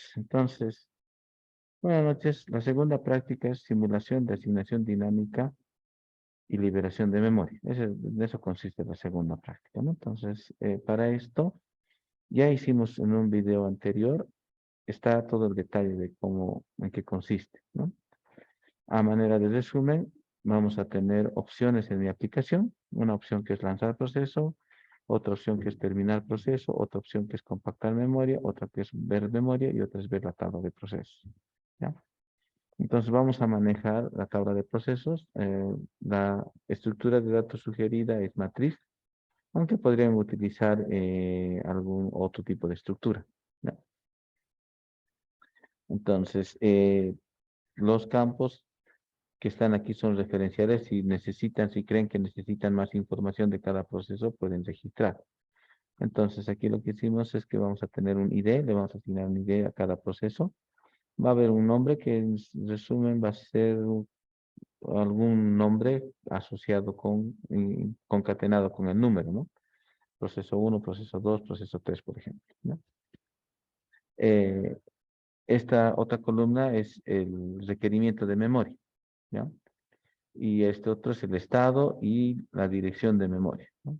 noches. Entonces, buenas noches. La segunda práctica es simulación de asignación dinámica y liberación de memoria. De eso consiste la segunda práctica, ¿no? Entonces, para esto, ya hicimos en un video anterior, está todo el detalle de cómo, en qué consiste, ¿no? A manera de resumen, vamos a tener opciones en mi aplicación. Una opción que es lanzar proceso, otra opción que es terminar proceso, otra opción que es compactar memoria, otra que es ver memoria y otra es ver la tabla de procesos. ¿Ya? Entonces vamos a manejar la tabla de procesos. La estructura de datos sugerida es matriz, aunque podrían utilizar algún otro tipo de estructura. ¿Ya? Entonces, los campos que están aquí son referenciales. Si necesitan, si creen que necesitan más información de cada proceso, pueden registrar. Entonces, aquí lo que hicimos es que vamos a tener un ID, le vamos a asignar un ID a cada proceso. Va a haber un nombre que en resumen va a ser algún nombre asociado con, concatenado con el número, ¿no? Proceso 1, proceso 2, proceso 3, por ejemplo, ¿no? Eh, Esta otra columna es el requerimiento de memoria, ¿ya? Y este otro es el estado y la dirección de memoria, ¿no?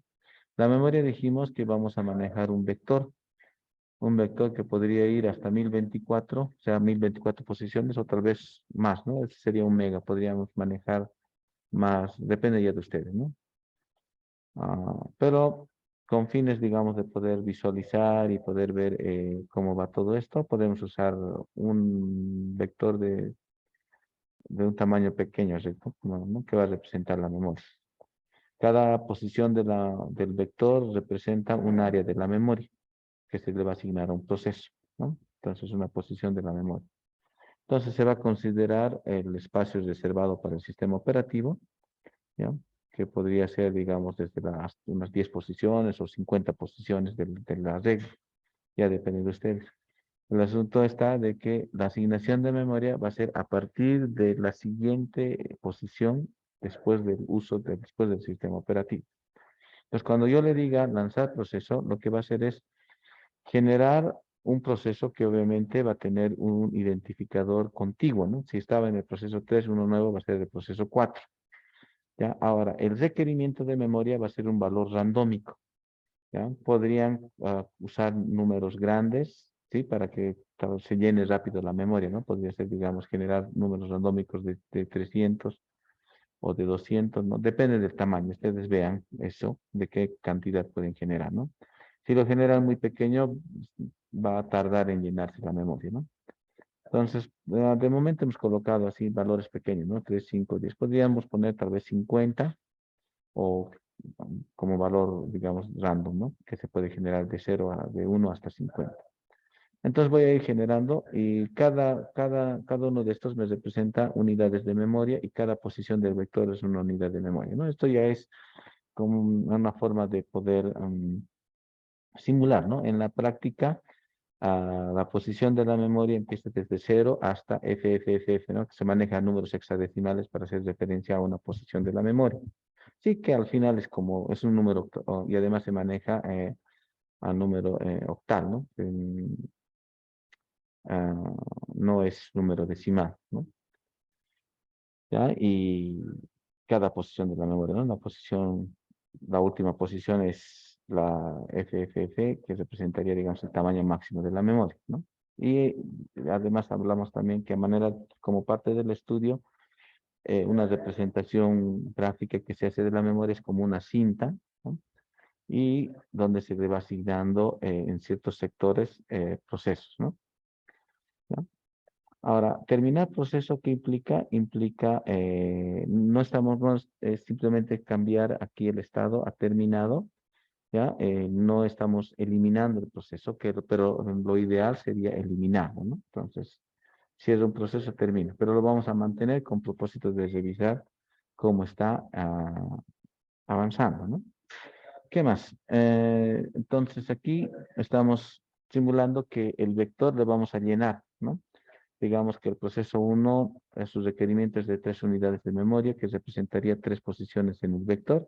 La memoria dijimos que vamos a manejar un vector que podría ir hasta 1024, o sea, 1024 posiciones o tal vez más, ¿no? Ese sería un mega, podríamos manejar más, depende ya de ustedes, ¿no? Pero con fines, digamos, de poder visualizar y poder ver cómo va todo esto, podemos usar un vector de un tamaño pequeño, ¿cierto? ¿No? Que va a representar la memoria. Cada posición del vector representa un área de la memoria que se le va a asignar a un proceso, ¿no? Entonces, una posición de la memoria. Entonces, se va a considerar el espacio reservado para el sistema operativo, ¿ya? Que podría ser, digamos, desde unas 10 posiciones o 50 posiciones de la regla. Ya depende de ustedes. El asunto está de que la asignación de memoria va a ser a partir de la siguiente posición después del sistema operativo. Entonces, cuando yo le diga lanzar proceso, lo que va a hacer es generar un proceso que obviamente va a tener un identificador contiguo, ¿no? Si estaba en el proceso 3, uno nuevo va a ser el proceso 4. ¿Ya? Ahora, el requerimiento de memoria va a ser un valor randómico, ¿ya? Podrían usar números grandes, ¿sí? Para que se llene rápido la memoria, ¿no? Podría ser, digamos, generar números randómicos de 300 o de 200, ¿no? Depende del tamaño. Ustedes vean eso, de qué cantidad pueden generar, ¿no? Si lo generan muy pequeño, va a tardar en llenarse la memoria, ¿no? Entonces, de momento hemos colocado así valores pequeños, ¿no? 3, 5, 10. Podríamos poner tal vez 50 o como valor, digamos, random, ¿no? Que se puede generar de 1 hasta 50. Entonces voy a ir generando y cada uno de estos me representa unidades de memoria y cada posición del vector es una unidad de memoria, ¿no? Esto ya es como una forma de poder simular, ¿no? En la práctica, la posición de la memoria empieza desde 0 hasta FFFF, ¿no? Que se maneja números hexadecimales para hacer referencia a una posición de la memoria. Sí que al final es un número y además se maneja a número octal, ¿no? Ah, no es número decimal, ¿no? ¿Ya? Y cada posición de la memoria, ¿no? La última posición es la FFF, que representaría, digamos, el tamaño máximo de la memoria, ¿no? Y además hablamos también que a manera, como parte del estudio, una representación gráfica que se hace de la memoria es como una cinta, ¿no? Y donde se le va asignando en ciertos sectores procesos, ¿no? ¿Ya? Ahora, terminar proceso, ¿qué implica? Implica, no es simplemente cambiar aquí el estado a terminado, ¿ya? No estamos eliminando el proceso, pero lo ideal sería eliminarlo, ¿no? Entonces, si es un proceso, termina, pero lo vamos a mantener con propósito de revisar cómo está avanzando, ¿no? ¿Qué más? Entonces, aquí estamos simulando que el vector le vamos a llenar, ¿no? Digamos que el proceso 1, sus requerimientos de 3 unidades de memoria, que representaría 3 posiciones en el vector,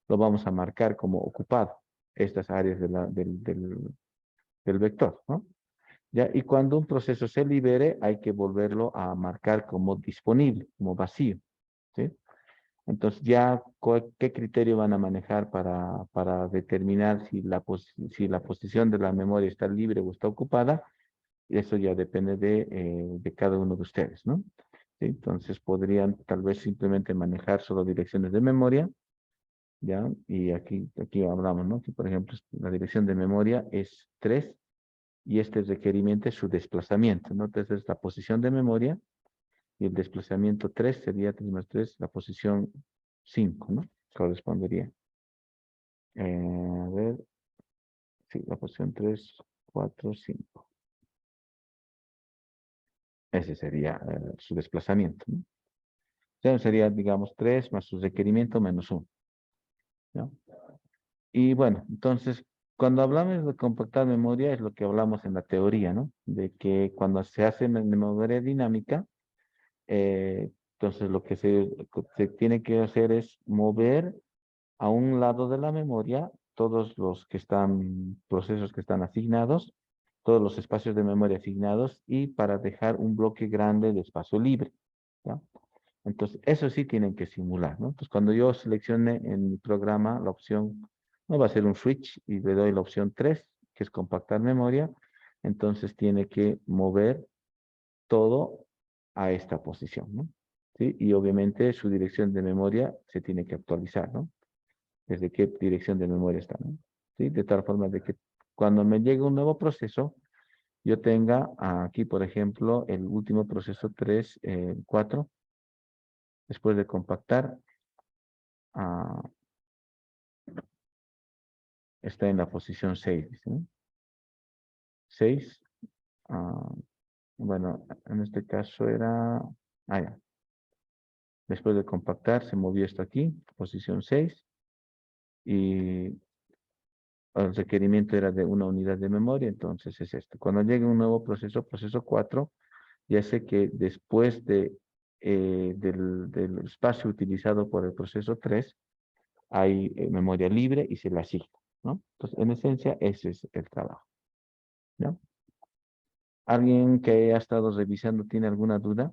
lo vamos a marcar como ocupado, estas áreas del vector, ¿no? ¿ya? Y cuando un proceso se libere, hay que volverlo a marcar como disponible, como vacío, ¿sí? Entonces, ya, ¿qué criterio van a manejar para determinar si la posición de la memoria está libre o está ocupada? Eso ya depende de cada uno de ustedes, ¿no? ¿Sí? Entonces, podrían tal vez simplemente manejar solo direcciones de memoria, ¿ya? Y aquí hablamos, ¿no? Que, por ejemplo, la dirección de memoria es 3 y este requerimiento es su desplazamiento, ¿no? Entonces, es la posición de memoria y el desplazamiento 3 sería 3 más 3, la posición 5, ¿no? Correspondería. A ver, sí, la posición 3, 4, 5. Ese sería su desplazamiento, ¿no? Entonces sería, digamos, 3 más su requerimiento menos 1, ¿no? Y bueno, entonces, cuando hablamos de compactar memoria es lo que hablamos en la teoría, ¿no? De que cuando se hace memoria dinámica, entonces lo que se tiene que hacer es mover a un lado de la memoria todos los procesos que están asignados, todos los espacios de memoria asignados y para dejar un bloque grande de espacio libre, ¿ya? Entonces, eso sí tienen que simular, ¿no? Entonces, cuando yo seleccione en mi programa la opción, no va a ser un switch y le doy la opción 3, que es compactar memoria, entonces tiene que mover todo a esta posición, ¿no? ¿Sí? Y obviamente su dirección de memoria se tiene que actualizar, ¿no? Desde qué dirección de memoria está, ¿no? ¿Sí? De tal forma de que cuando me llegue un nuevo proceso, yo tenga aquí, por ejemplo, el último proceso 3, 4, después de compactar, ah, está en la posición 6, ¿sí? 6, bueno, en este caso era, ya. Después de compactar, se movió esto aquí, posición 6, y el requerimiento era de una unidad de memoria, entonces es esto. Cuando llegue un nuevo proceso, proceso 4, ya sé que después del espacio utilizado por el proceso 3, hay memoria libre y se la asigna, ¿no? Entonces, en esencia, ese es el trabajo, ¿no? ¿Alguien que ha estado revisando tiene alguna duda?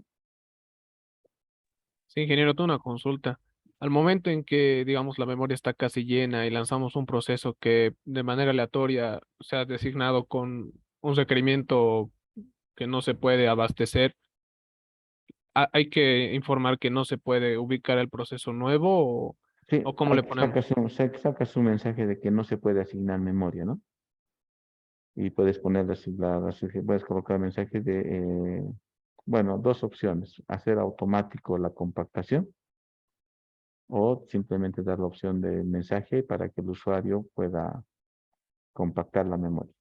Sí, ingeniero, tengo una consulta. Al momento en que, digamos, la memoria está casi llena y lanzamos un proceso que de manera aleatoria se ha designado con un requerimiento que no se puede abastecer, ¿hay que informar que no se puede ubicar el proceso nuevo Sí, o cómo hay le que ponemos? saca su mensaje de que no se puede asignar memoria, ¿no? Y puedes poner puedes colocar mensaje bueno, dos opciones, hacer automático la compactación o simplemente dar la opción de mensaje para que el usuario pueda compactar la memoria.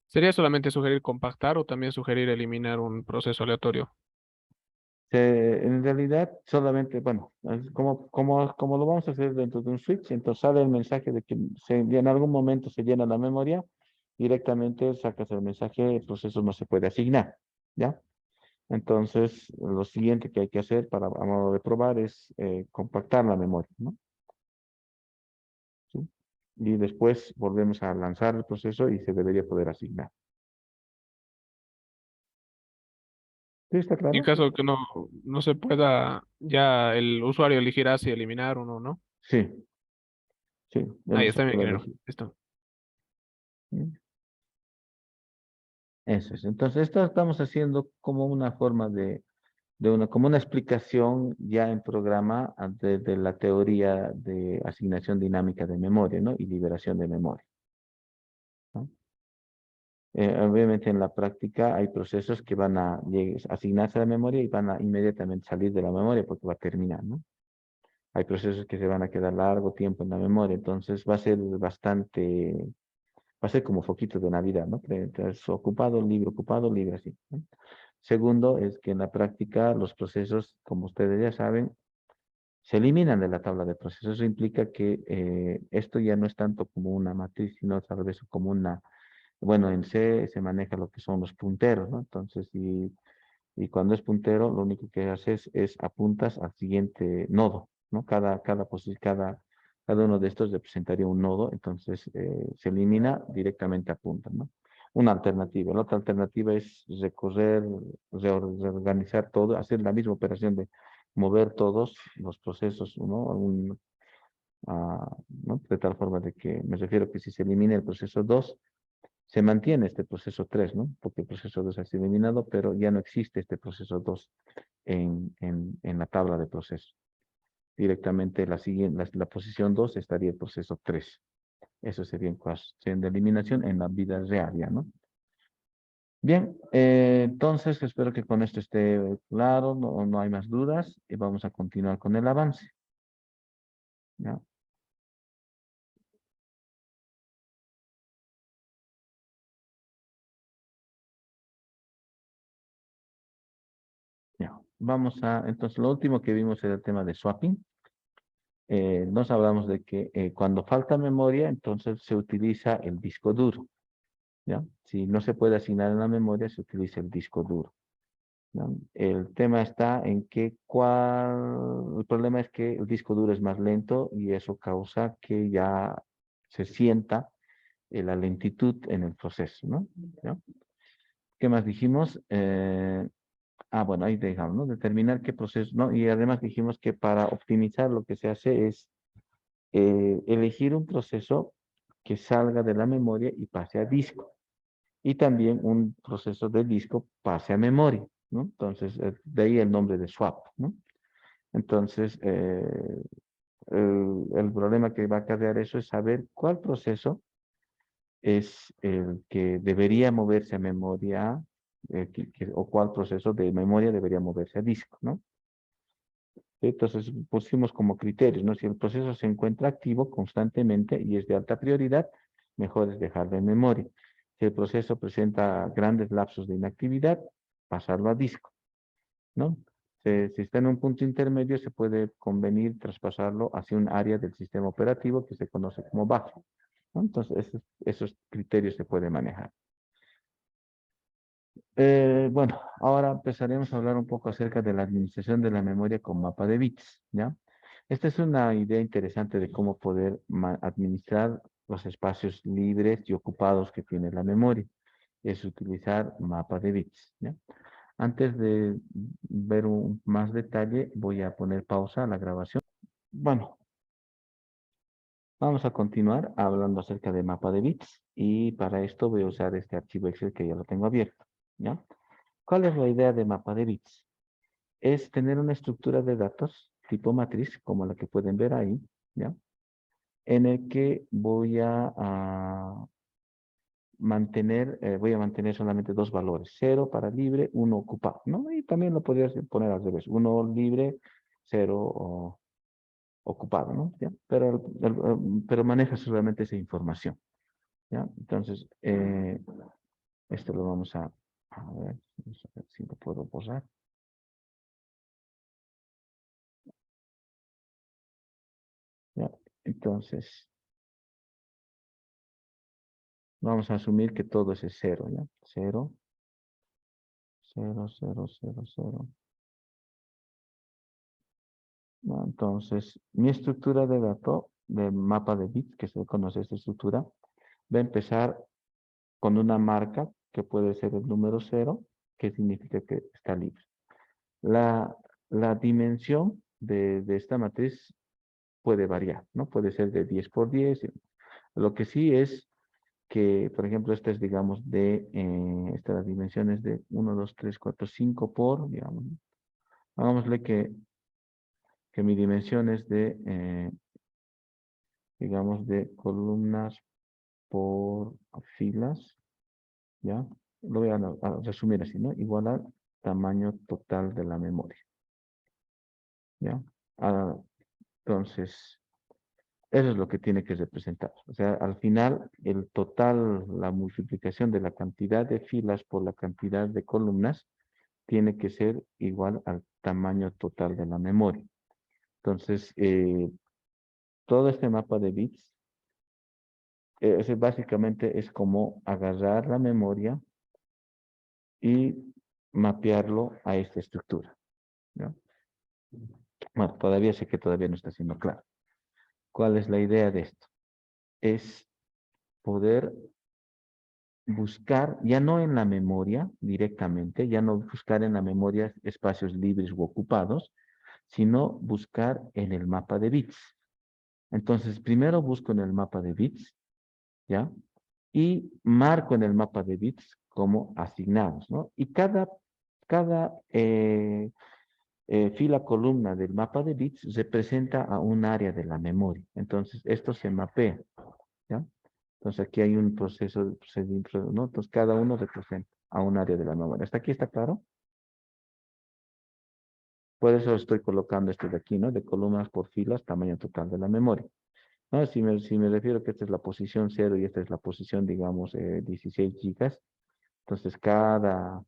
¿Sería solamente sugerir compactar o también sugerir eliminar un proceso aleatorio? En realidad, solamente, bueno, como lo vamos a hacer dentro de un switch, entonces sale el mensaje de que en algún momento se llena la memoria, directamente sacas el mensaje, el proceso no se puede asignar, ¿ya? Entonces, lo siguiente que hay que hacer a modo de probar es compactar la memoria, ¿no? ¿Sí? Y después volvemos a lanzar el proceso y se debería poder asignar. ¿Sí está En claro? caso de que no se pueda, ya el usuario elegirá si eliminar o no, ¿no? Sí, sí, Ahí él se está bien, puede ingeniero. elegir. Listo. ¿Sí? Eso es. Entonces, esto estamos haciendo como una forma como una explicación ya en programa de la teoría de asignación dinámica de memoria, ¿no? Y liberación de memoria, ¿no? Obviamente en la práctica hay procesos que van a asignarse a la memoria y van a inmediatamente salir de la memoria porque va a terminar, ¿no? Hay procesos que se van a quedar largo tiempo en la memoria, entonces va a ser como foquito de Navidad, ¿no? Entonces, ocupado, libre, así, ¿no? Segundo, es que en la práctica los procesos, como ustedes ya saben, se eliminan de la tabla de procesos. Eso implica que esto ya no es tanto como una matriz, sino tal vez como bueno, en C se maneja lo que son los punteros, ¿no? Entonces, y cuando es puntero, lo único que haces es apuntas al siguiente nodo, ¿no? Cada uno de estos representaría un nodo, entonces se elimina directamente a punta, ¿no? una alternativa. La otra alternativa es recorrer, reorganizar todo, hacer la misma operación de mover todos los procesos, ¿no? ¿No? De tal forma de que me refiero que si se elimina el proceso 2 se mantiene este proceso 3, ¿no? Porque el proceso 2 ha sido eliminado, pero ya no existe este proceso 2 en la tabla de procesos. Directamente la posición 2 estaría el proceso 3. Eso sería en cuestión de eliminación en la vida real, ¿ya, no? Bien, entonces espero que con esto esté claro, no hay más dudas y vamos a continuar con el avance. ¿Ya? Ya. Entonces lo último que vimos era el tema de swapping. Nos hablamos de que cuando falta memoria, entonces se utiliza el disco duro. ¿Ya? Si no se puede asignar en la memoria, se utiliza el disco duro. ¿No? El tema está en que el problema es que el disco duro es más lento y eso causa que ya se sienta la lentitud en el proceso, ¿no? ¿Ya? ¿Qué más dijimos? Bueno, ahí dejamos, ¿no? Determinar qué proceso, ¿no? Y además dijimos que para optimizar lo que se hace es elegir un proceso que salga de la memoria y pase a disco. Y también un proceso de disco pase a memoria, ¿no? Entonces, de ahí el nombre de swap, ¿no? Entonces, el problema que va a acarrear eso es saber cuál proceso es el que debería moverse a memoria o cuál proceso de memoria debería moverse a disco, ¿no? Entonces pusimos como criterios, ¿no? Si el proceso se encuentra activo constantemente y es de alta prioridad, mejor es dejarlo en memoria. Si el proceso presenta grandes lapsos de inactividad, pasarlo a disco, ¿no? Si está en un punto intermedio, se puede convenir traspasarlo hacia un área del sistema operativo que se conoce como buffer, ¿no? Entonces, esos criterios se pueden manejar. Bueno, ahora empezaremos a hablar un poco acerca de la administración de la memoria con mapa de bits, ¿ya? Esta es una idea interesante de cómo poder administrar los espacios libres y ocupados que tiene la memoria. Es utilizar mapa de bits, ¿ya? Antes de ver más detalle, voy a poner pausa a la grabación. Bueno, vamos a continuar hablando acerca de mapa de bits y para esto voy a usar este archivo Excel que ya lo tengo abierto, ¿ya? ¿Cuál es la idea de mapa de bits? Es tener una estructura de datos tipo matriz, como la que pueden ver ahí, ¿ya? En el que voy a mantener solamente dos valores, 0 para libre, 1 ocupado, ¿no? Y también lo podrías poner al revés, 1 libre, 0 ocupado, ¿no? ¿Ya? Pero maneja solamente esa información, ¿ya? Entonces, esto lo vamos a ver si lo puedo borrar. ¿Ya? Entonces, vamos a asumir que todo es 0, ¿ya? 0, 0, 0, 0, 0. ¿No? Entonces, mi estructura de datos, de mapa de bits, que se conoce esta estructura, va a empezar con una marca que puede ser el número 0, que significa que está libre. La dimensión de esta matriz puede variar, ¿no? Puede ser de 10 por 10. Lo que sí es que, por ejemplo, esta es, digamos, estas dimensiones de 1, 2, 3, 4, 5 por, digamos, ¿no? Hagámosle que mi dimensión es digamos, de columnas por filas, ¿ya? Lo voy a resumir así, ¿no? Igual al tamaño total de la memoria, ¿ya? Ah, entonces, eso es lo que tiene que representar. O sea, al final, el total, la multiplicación de la cantidad de filas por la cantidad de columnas, tiene que ser igual al tamaño total de la memoria. Entonces, todo este mapa de bits, básicamente es como agarrar la memoria y mapearlo a esta estructura, ¿no? Bueno, todavía sé que todavía no está siendo claro. ¿Cuál es la idea de esto? Es poder buscar, ya no en la memoria directamente, ya no buscar en la memoria espacios libres u ocupados, sino buscar en el mapa de bits. Entonces, primero busco en el mapa de bits, ¿ya? Y marco en el mapa de bits como asignados, ¿no? Y cada fila columna del mapa de bits representa a un área de la memoria. Entonces, esto se mapea, ¿ya? Entonces, aquí hay un proceso de procedimiento, ¿no? Entonces, cada uno representa a un área de la memoria. ¿Hasta aquí está claro? Por eso estoy colocando esto de aquí, ¿no? De columnas por filas, tamaño total de la memoria. ¿No? Si me refiero que esta es la posición 0 y esta es la posición, digamos, 16 gigas, entonces cada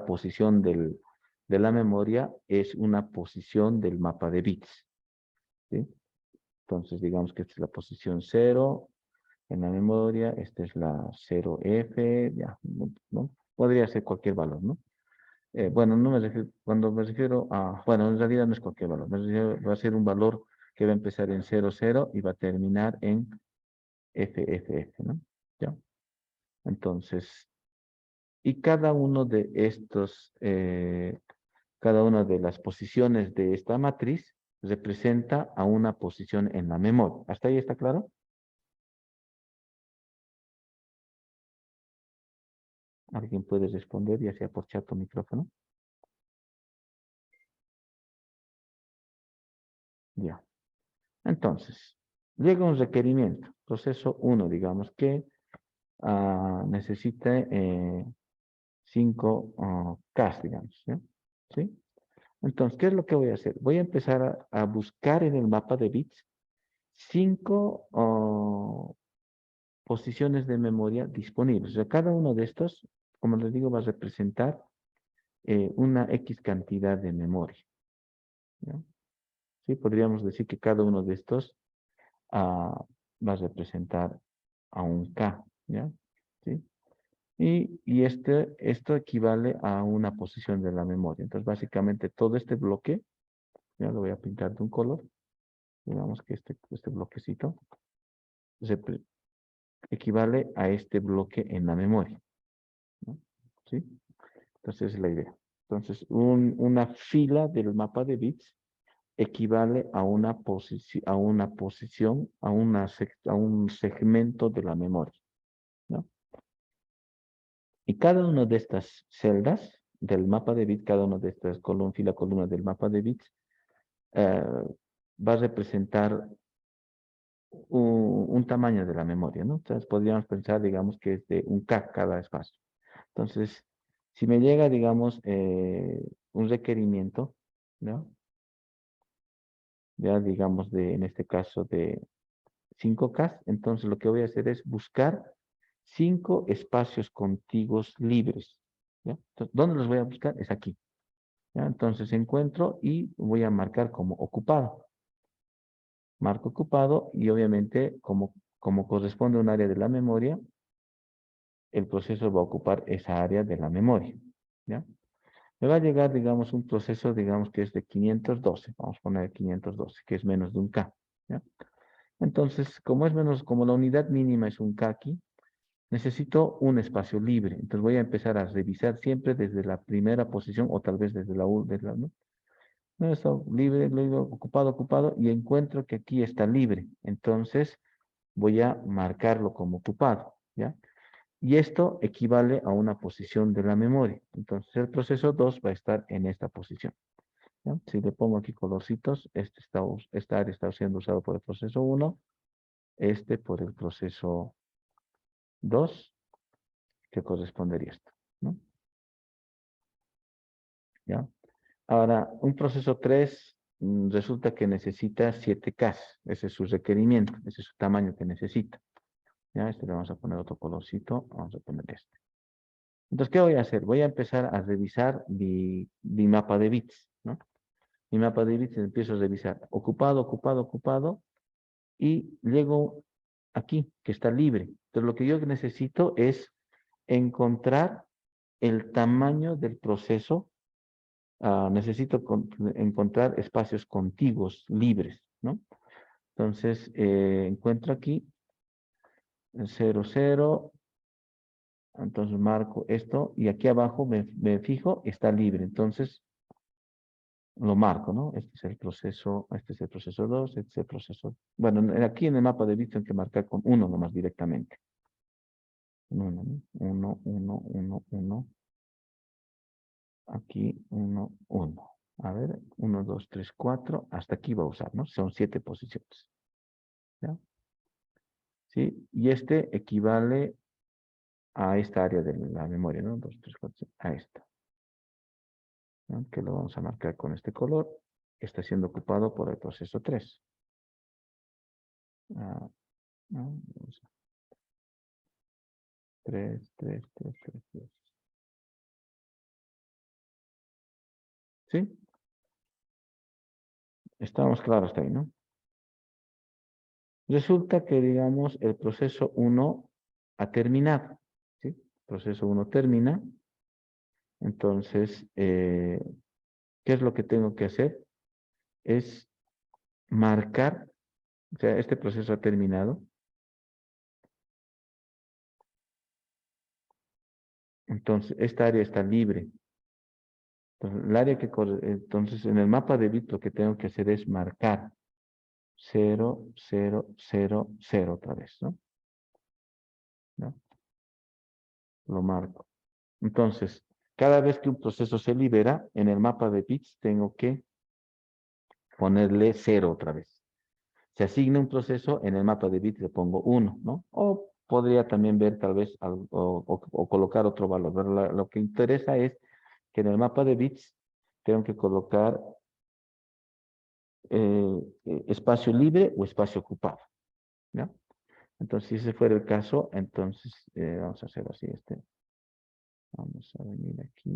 posición de la memoria es una posición del mapa de bits, ¿sí? Entonces, digamos que esta es la posición 0 en la memoria, esta es la 0F, ya, ¿no? Podría ser cualquier valor, ¿no? Bueno, no me refiero, cuando me refiero a, bueno, en realidad no es cualquier valor, me refiero, va a ser un valor que va a empezar en 00 y va a terminar en FFF, ¿no? ¿Ya? Entonces, y cada una de las posiciones de esta matriz representa a una posición en la memoria. ¿Hasta ahí está claro? ¿Alguien puede responder, ya sea por chat o micrófono? Ya. Entonces, llega un requerimiento, proceso 1, digamos, que necesita 5 K, digamos, ¿ya? ¿Sí? Entonces, ¿qué es lo que voy a hacer? Voy a empezar a buscar en el mapa de bits 5 posiciones de memoria disponibles. O sea, cada uno de estos, como les digo, va a representar una X cantidad de memoria, ¿ya? ¿Sí? Podríamos decir que cada uno de estos va a representar a un K, ¿ya? ¿Sí? Y esto equivale a una posición de la memoria. Entonces, básicamente, todo este bloque, ya lo voy a pintar de un color, digamos que este bloquecito, equivale a este bloque en la memoria, ¿no? ¿Sí? Entonces, esa es la idea. Entonces, una fila del mapa de bits equivale a una posición, a un segmento de la memoria, ¿no? Y cada una de estas celdas del mapa de bits, cada una de estas columnas del mapa de bits, va a representar un tamaño de la memoria, ¿no? Entonces podríamos pensar, digamos, que es de un K cada espacio. Entonces, si me llega, digamos, un requerimiento, ¿no? Ya digamos en este caso de 5K, entonces lo que voy a hacer es buscar 5 espacios contiguos libres, ¿ya? Entonces, ¿dónde los voy a buscar? Es aquí, ¿ya? Entonces encuentro y voy a marcar como ocupado. Marco ocupado y obviamente como corresponde a un área de la memoria, el proceso va a ocupar esa área de la memoria, ¿ya? Me va a llegar, digamos, un proceso, digamos, que es de 512, vamos a poner 512, que es menos de un K, ¿ya? Entonces, como la unidad mínima es un K aquí, necesito un espacio libre. Entonces voy a empezar a revisar siempre desde la primera posición o tal vez desde ¿no? No, está libre, luego ocupado, ocupado, y encuentro que aquí está libre. Entonces voy a marcarlo como ocupado, ¿ya? Y esto equivale a una posición de la memoria. Entonces el proceso 2 va a estar en esta posición, ¿ya? Si le pongo aquí colorcitos, esta área está siendo usado por el proceso 1, este por el proceso 2, que correspondería a esto, ¿no? ¿Ya? Ahora, un proceso 3 resulta que necesita 7K. Ese es su requerimiento, ese es su tamaño que necesita. ¿Ya? Este le vamos a poner otro colorcito, vamos a poner este. Entonces, ¿qué voy a hacer? Voy a empezar a revisar mi mapa de bits, ¿no? Mi mapa de bits empiezo a revisar ocupado, ocupado, ocupado, y llego aquí, que está libre. Entonces, lo que yo necesito es encontrar el tamaño del proceso. Necesito encontrar espacios contiguos, libres, ¿no? Entonces, encuentro aquí 0, 0, Entonces marco esto y aquí abajo me fijo, está libre. Entonces lo marco, ¿no? Este es el proceso, este es el proceso 2, este es el proceso. Bueno, aquí en el mapa de bits tengo que marcar con 1 nomás directamente. 1, 1, 1, 1, 1. Aquí 1, 1. A ver, 1, 2, 3, 4. Hasta aquí va a usar, ¿no? Son 7 posiciones. ¿Ya? ¿Sí? Y este equivale a esta área de la memoria, ¿no? 2, 3, 4, a esta. ¿No? Que lo vamos a marcar con este color. Está siendo ocupado por el proceso 3. Ah, ¿no? 3, 3, 3, 3, 3. ¿Sí? Estamos claros hasta ahí, ¿no? Resulta que, digamos, el proceso 1 ha terminado. ¿Sí? El proceso 1 termina. Entonces, ¿qué es lo que tengo que hacer? Es marcar, o sea, este proceso ha terminado. Entonces, esta área está libre. Entonces, el área que entonces, en el mapa de bits lo que tengo que hacer es marcar 0, 0, 0, 0 otra vez, ¿no? ¿No? Lo marco. Entonces, cada vez que un proceso se libera, en el mapa de bits tengo que ponerle 0 otra vez. Se asigna un proceso, en el mapa de bits le pongo 1, ¿no? O podría también ver tal vez o colocar otro valor. Pero lo que interesa es que en el mapa de bits tengo que colocar espacio libre o espacio ocupado, ¿ya? Entonces, si ese fuera el caso, entonces vamos a hacer así, vamos a venir aquí.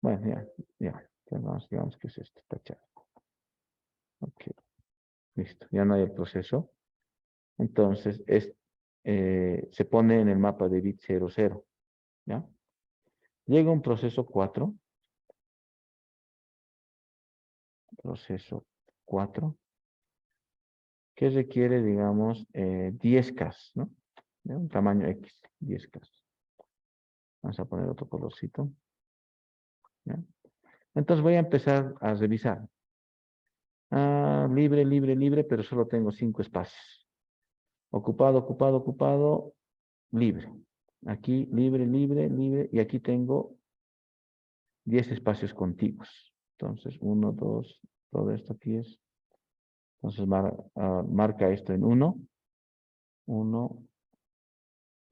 Bueno, ya, digamos que es esto, tachado. Ok, listo, ya no hay el proceso. Entonces, se pone en el mapa de bit 0, 0, ¿ya? Llega un proceso 4, que requiere, digamos, 10K, ¿no? De un tamaño X, 10K. Vamos a poner otro colorcito, ¿ya? Entonces voy a empezar a revisar. Libre, libre, libre, pero solo tengo 5 espacios. Ocupado, ocupado, ocupado, libre. Aquí, libre, libre, libre, y aquí tengo 10 espacios contiguos. Entonces, 1, 2, todo esto aquí es. Entonces, marca esto en 1. 1,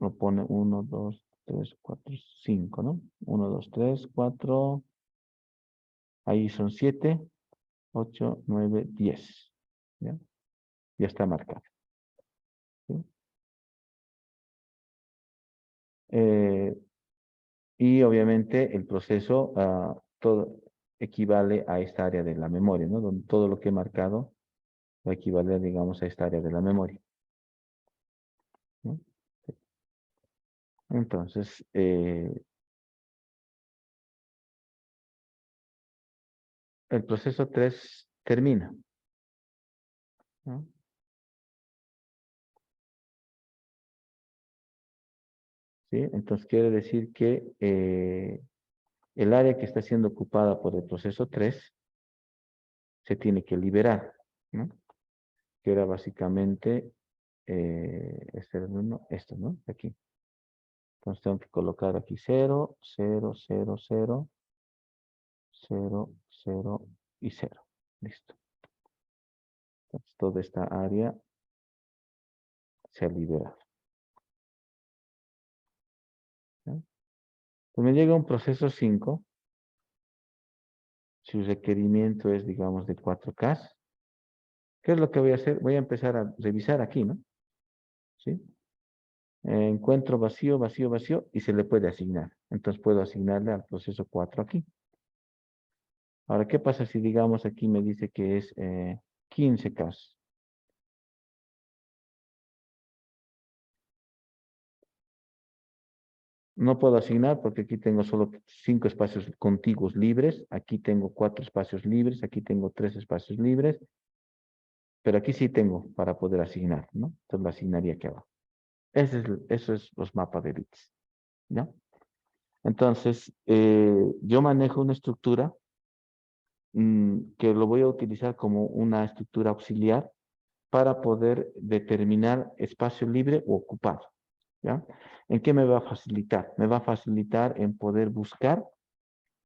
lo pone 1, 2, 3, 4, 5, ¿no? 1, 2, 3, 4. Ahí son 7, 8, 9, 10. ¿Ya? Ya está marcado. ¿Sí? Eh, y obviamente el proceso todo equivale a esta área de la memoria, ¿no? Donde todo lo que he marcado va a equivaler, digamos, a esta área de la memoria, ¿no? Entonces, el proceso 3 termina, ¿no? ¿Sí? Entonces quiere decir que el área que está siendo ocupada por el proceso 3 se tiene que liberar, ¿no? Que era básicamente este era el uno, esto, ¿no? Aquí. Entonces tengo que colocar aquí 0, 0, 0, 0, 0, 0 y 0. Listo. Entonces toda esta área se ha liberado, ¿no? Pues me llega un proceso 5. Su requerimiento es, digamos, de 4K. ¿Qué es lo que voy a hacer? Voy a empezar a revisar aquí, ¿no? ¿Sí? Encuentro vacío, vacío, vacío y se le puede asignar. Entonces puedo asignarle al proceso 4 aquí. Ahora, ¿qué pasa si, digamos, aquí me dice que es 15K? No puedo asignar porque aquí tengo solo 5 espacios contiguos libres. Aquí tengo 4 espacios libres. Aquí tengo 3 espacios libres. Pero aquí sí tengo para poder asignar, ¿no? Entonces lo asignaría aquí abajo. Eso es los mapas de bits, ¿ya? Entonces, yo manejo una estructura que lo voy a utilizar como una estructura auxiliar para poder determinar espacio libre o ocupado, ¿ya? ¿En qué me va a facilitar? Me va a facilitar en poder buscar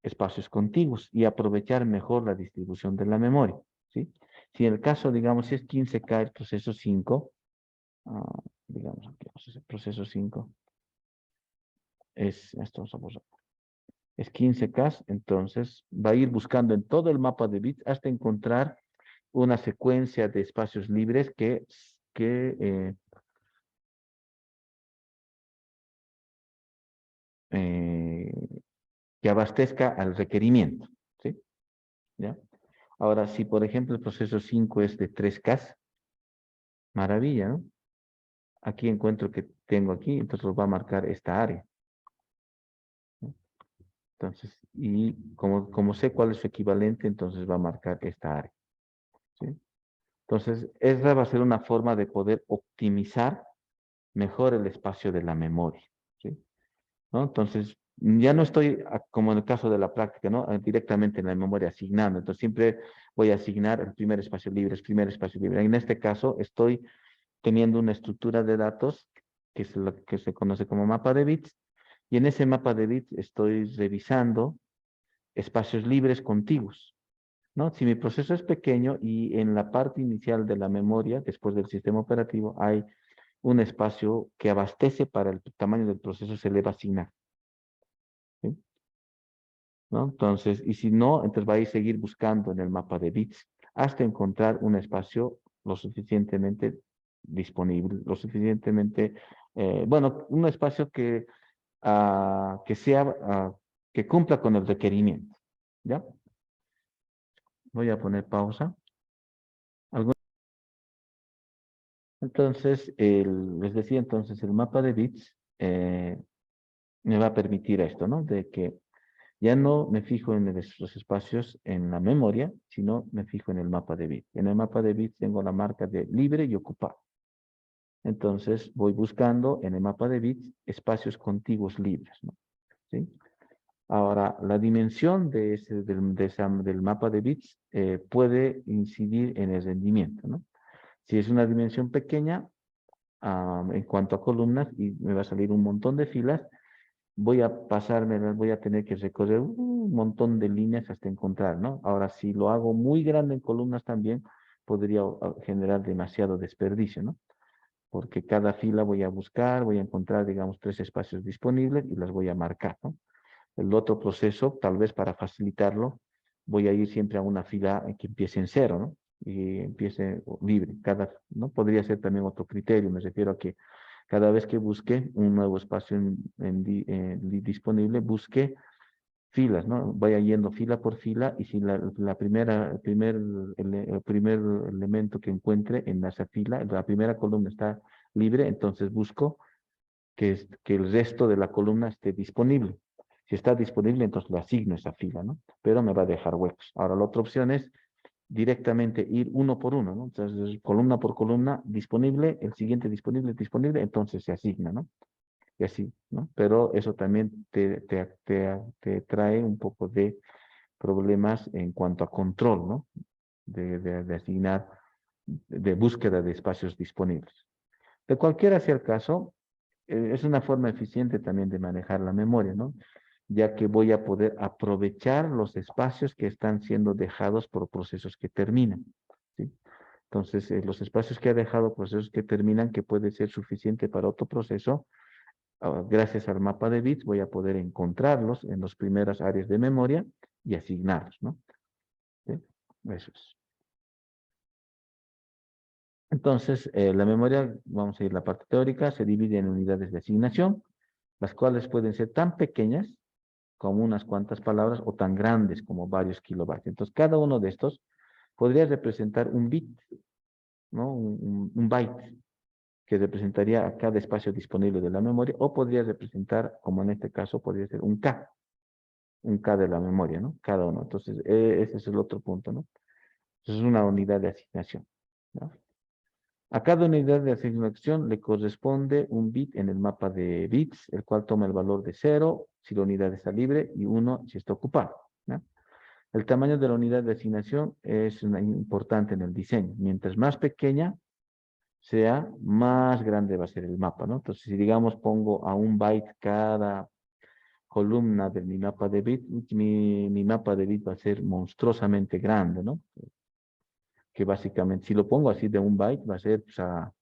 espacios contiguos y aprovechar mejor la distribución de la memoria, ¿sí? Si en el caso, digamos, si es 15K el proceso 5, digamos aquí, el proceso 5 es, esto vamos a borrar, es 15K, entonces va a ir buscando en todo el mapa de bits hasta encontrar una secuencia de espacios libres eh, que abastezca al requerimiento, ¿sí? ¿Ya? Ahora, si por ejemplo el proceso 5 es de 3K, maravilla, ¿no? Aquí encuentro que tengo aquí, entonces lo va a marcar esta área, ¿no? Entonces, y como sé cuál es su equivalente, entonces va a marcar esta área, ¿sí? Entonces, esa va a ser una forma de poder optimizar mejor el espacio de la memoria, ¿sí? ¿No? Entonces, ya no estoy, como en el caso de la práctica, ¿no? Directamente en la memoria asignando. Entonces, siempre voy a asignar el primer espacio libre, el primer espacio libre. En este caso, estoy teniendo una estructura de datos que es lo que se conoce como mapa de bits, y en ese mapa de bits estoy revisando espacios libres contiguos, ¿no? Si mi proceso es pequeño y en la parte inicial de la memoria, después del sistema operativo, hay un espacio que abastece para el tamaño del proceso, se le va a asignar, ¿sí? ¿No? Entonces, y si no, entonces va a ir seguir buscando en el mapa de bits hasta encontrar un espacio lo suficientemente disponible, lo suficientemente, bueno, un espacio que sea, que cumpla con el requerimiento, ¿ya? Voy a poner pausa. Algún- Entonces, les decía entonces, el mapa de bits me va a permitir esto, ¿no? De que ya no me fijo en los espacios en la memoria, sino me fijo en el mapa de bits. En el mapa de bits tengo la marca de libre y ocupado. Entonces voy buscando en el mapa de bits espacios contiguos libres, ¿no? ¿Sí? Ahora, la dimensión del mapa de bits puede incidir en el rendimiento, ¿no? Si es una dimensión pequeña, en cuanto a columnas, y me va a salir un montón de filas, voy a tener que recorrer un montón de líneas hasta encontrar, ¿no? Ahora, si lo hago muy grande en columnas también, podría generar demasiado desperdicio, ¿no? Porque cada fila voy a buscar, voy a encontrar, digamos, 3 espacios disponibles y las voy a marcar, ¿no? El otro proceso, tal vez para facilitarlo, voy a ir siempre a una fila que empiece en cero, ¿no? Y empiece libre. ¿No? Podría ser también otro criterio, me refiero a que cada vez que busque un nuevo espacio disponible, busque filas, ¿no? Vaya yendo fila por fila y si el primer elemento que encuentre en esa fila, la primera columna está libre, entonces busco que el resto de la columna esté disponible. Si está disponible, entonces le asigno esa fila, ¿no? Pero me va a dejar huecos. Ahora, la otra opción es directamente ir uno por uno, ¿no? Entonces, columna por columna, disponible, el siguiente disponible, disponible, entonces se asigna, ¿no? Y así, ¿no? Pero eso también te trae un poco de problemas en cuanto a control, ¿no? De asignar, de búsqueda de espacios disponibles. De cualquiera sea el caso, es una forma eficiente también de manejar la memoria, ¿no? Ya que voy a poder aprovechar los espacios que están siendo dejados por procesos que terminan, ¿sí? Entonces, los espacios que ha dejado procesos que terminan, que puede ser suficiente para otro proceso, gracias al mapa de bits voy a poder encontrarlos en las primeras áreas de memoria y asignarlos, ¿no? ¿Sí? Eso es. Entonces, la memoria, vamos a ir a la parte teórica, se divide en unidades de asignación, las cuales pueden ser tan pequeñas como unas cuantas palabras o tan grandes como varios kilobytes. Entonces, cada uno de estos podría representar un bit, ¿no? Un byte. que representaría a cada espacio disponible de la memoria, o podría representar, como en este caso, podría ser un K de la memoria, ¿no? Cada uno. Entonces, ese es el otro punto, ¿no? Entonces, es una unidad de asignación, ¿no? A cada unidad de asignación le corresponde un bit en el mapa de bits, el cual toma el valor de 0 si la unidad está libre y 1 si está ocupada, ¿no? El tamaño de la unidad de asignación es importante en el diseño. Mientras más pequeña sea, más grande va a ser el mapa, ¿no? Entonces, si digamos pongo a un byte cada columna de mi mapa de bit, mi mapa de bit va a ser monstruosamente grande, ¿no? Que básicamente, si lo pongo así de un byte, va a ser pues, a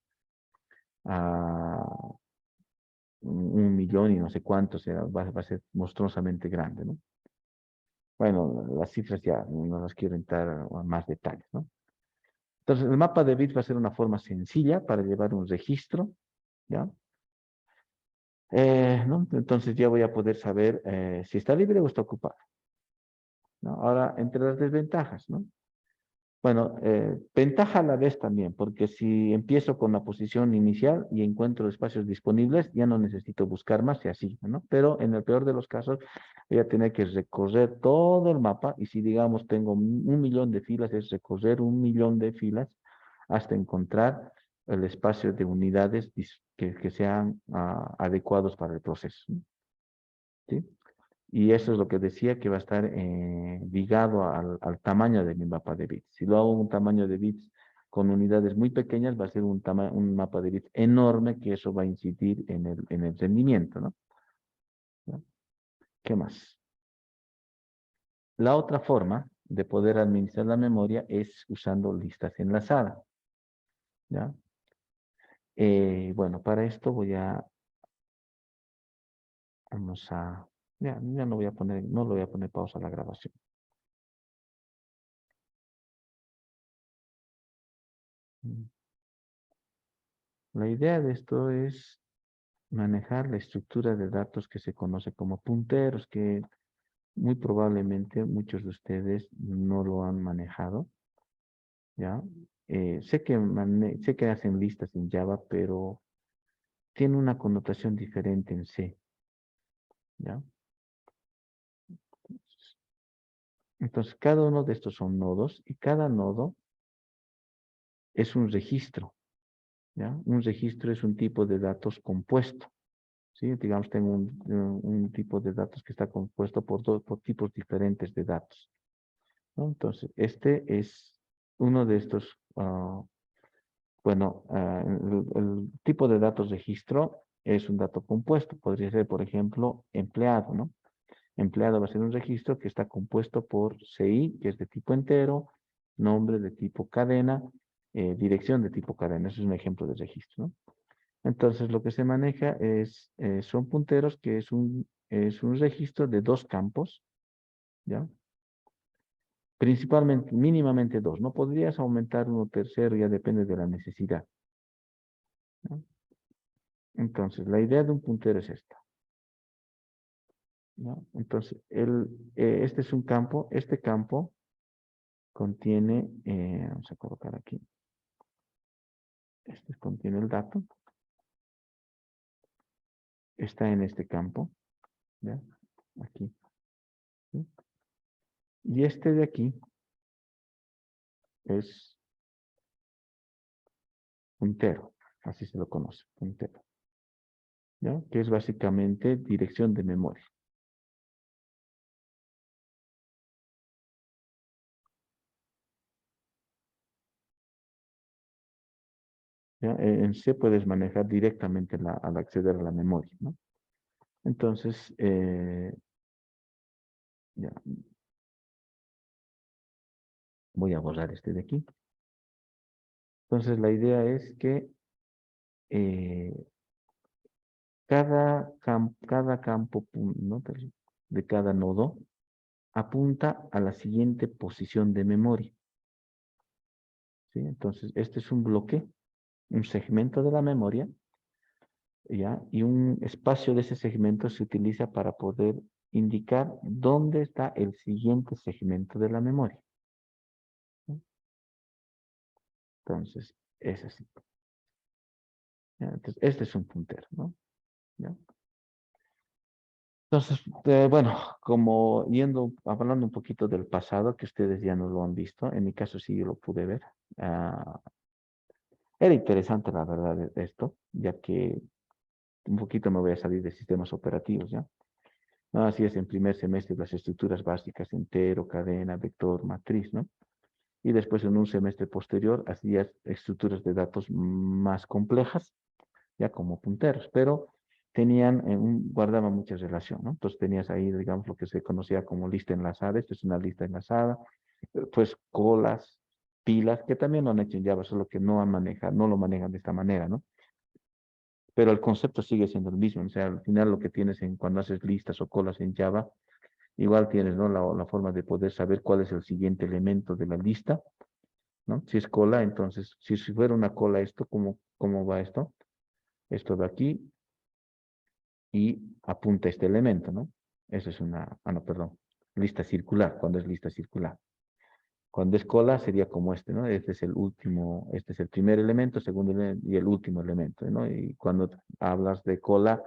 1 millón y no sé cuánto, o sea, va a ser monstruosamente grande, ¿no? Bueno, las cifras ya no las quiero entrar a más detalles, ¿no? Entonces, el mapa de bits va a ser una forma sencilla para llevar un registro, ¿ya? ¿No? Entonces ya voy a poder saber si está libre o está ocupado, ¿no? Ahora, entre las desventajas, ¿no? Bueno, ventaja a la vez también, porque si empiezo con la posición inicial y encuentro espacios disponibles, ya no necesito buscar más y así, ¿no? Pero en el peor de los casos, voy a tener que recorrer todo el mapa y si digamos tengo 1 millón de filas, es recorrer 1 millón de filas hasta encontrar el espacio de unidades que sean adecuados para el proceso, ¿no? ¿Sí? Y eso es lo que decía que va a estar ligado al tamaño de mi mapa de bits. Si lo hago un tamaño de bits con unidades muy pequeñas, va a ser un mapa de bits enorme que eso va a incidir en el rendimiento, ¿no? ¿Ya? ¿Qué más? La otra forma de poder administrar la memoria es usando listas enlazadas, ¿ya? Bueno, para esto vamos a, ya no voy a poner, no le voy a poner pausa a la grabación. La idea de esto es manejar la estructura de datos que se conoce como punteros, que muy probablemente muchos de ustedes no lo han manejado, ¿ya? Sé que hacen listas en Java, pero tiene una connotación diferente en C, ¿ya? Entonces, cada uno de estos son nodos y cada nodo es un registro, ¿ya? Un registro es un tipo de datos compuesto, ¿sí? Digamos, tengo un tipo de datos que está compuesto por tipos diferentes de datos, ¿no? Entonces, este es uno de estos, el tipo de datos registro es un dato compuesto. Podría ser, por ejemplo, empleado, ¿no? Empleado va a ser un registro que está compuesto por CI, que es de tipo entero, nombre de tipo cadena, dirección de tipo cadena. Eso es un ejemplo de registro, ¿no? Entonces, lo que se maneja son punteros, que es un registro de dos campos, ¿ya? Principalmente, mínimamente dos. No podrías aumentar uno tercero, ya depende de la necesidad, ¿no? Entonces, la idea de un puntero es esta, ¿no? Entonces, este es un campo. Este campo contiene, vamos a colocar aquí, este contiene el dato. Está en este campo, ¿ya? Aquí, ¿sí? Y este de aquí es puntero, así se lo conoce, puntero, ¿ya? Que es básicamente dirección de memoria. ¿Ya? En C puedes manejar directamente al acceder a la memoria, ¿no? Entonces, ya, voy a borrar este de aquí. Entonces, la idea es que eh, cada campo, ¿no? de cada nodo apunta a la siguiente posición de memoria, ¿sí? Entonces, este es un bloque, un segmento de la memoria, ¿ya? Y un espacio de ese segmento se utiliza para poder indicar dónde está el siguiente segmento de la memoria, ¿no? Entonces, es así. ¿ya? Entonces, este es un puntero, ¿no? ¿Ya? Entonces, bueno, como hablando un poquito del pasado, que ustedes ya no lo han visto, en mi caso sí yo lo pude ver. Ah, era interesante, la verdad, esto, ya que un poquito me voy a salir de sistemas operativos, ¿ya? No, así es, en primer semestre las estructuras básicas, entero, cadena, vector, matriz, ¿no? Y después en un semestre posterior hacías estructuras de datos más complejas, ya como punteros, pero guardaban mucha relación, ¿no? Entonces tenías ahí, digamos, lo que se conocía como lista enlazada, esto es una lista enlazada, pues colas, pilas, que también lo han hecho en Java, solo que no lo manejan de esta manera, ¿no? Pero el concepto sigue siendo el mismo, o sea, al final lo que tienes cuando haces listas o colas en Java, igual tienes, ¿no? La forma de poder saber cuál es el siguiente elemento de la lista, ¿no? Si es cola, entonces, si fuera una cola esto, ¿cómo va esto? Esto de aquí y apunta este elemento, ¿no? Eso es no, perdón, lista circular, cuando es lista circular. Cuando es cola sería como este, ¿no? Este es el último, este es el primer elemento, segundo elemento y el último elemento, ¿no? Y cuando hablas de cola,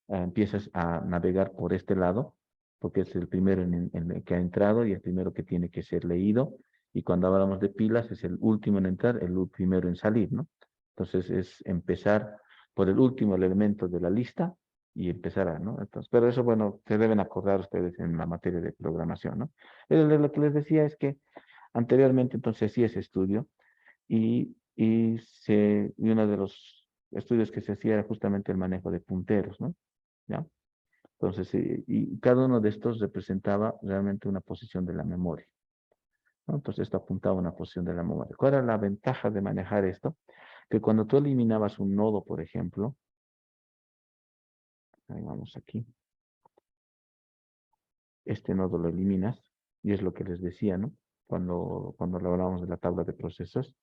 empiezas a navegar por este lado, porque es el primero en el que ha entrado y el primero que tiene que ser leído. Y cuando hablamos de pilas, es el último en entrar, primero en salir, ¿no? Entonces es empezar por el último elemento de la lista y empezar ¿no? Entonces, pero eso, bueno, se deben acordar ustedes en la materia de programación, ¿no? Lo que les decía es que anteriormente, entonces, sí ese estudio y uno de los estudios que se hacía era justamente el manejo de punteros, ¿no? ¿Ya? Entonces, y cada uno de estos representaba realmente una posición de la memoria, ¿no? Entonces, esto apuntaba a una posición de la memoria. ¿Cuál era la ventaja de manejar esto? Que cuando tú eliminabas un nodo, por ejemplo, ahí vamos aquí, este nodo lo eliminas, y es lo que les decía, ¿no? Cuando hablábamos de la tabla de procesos,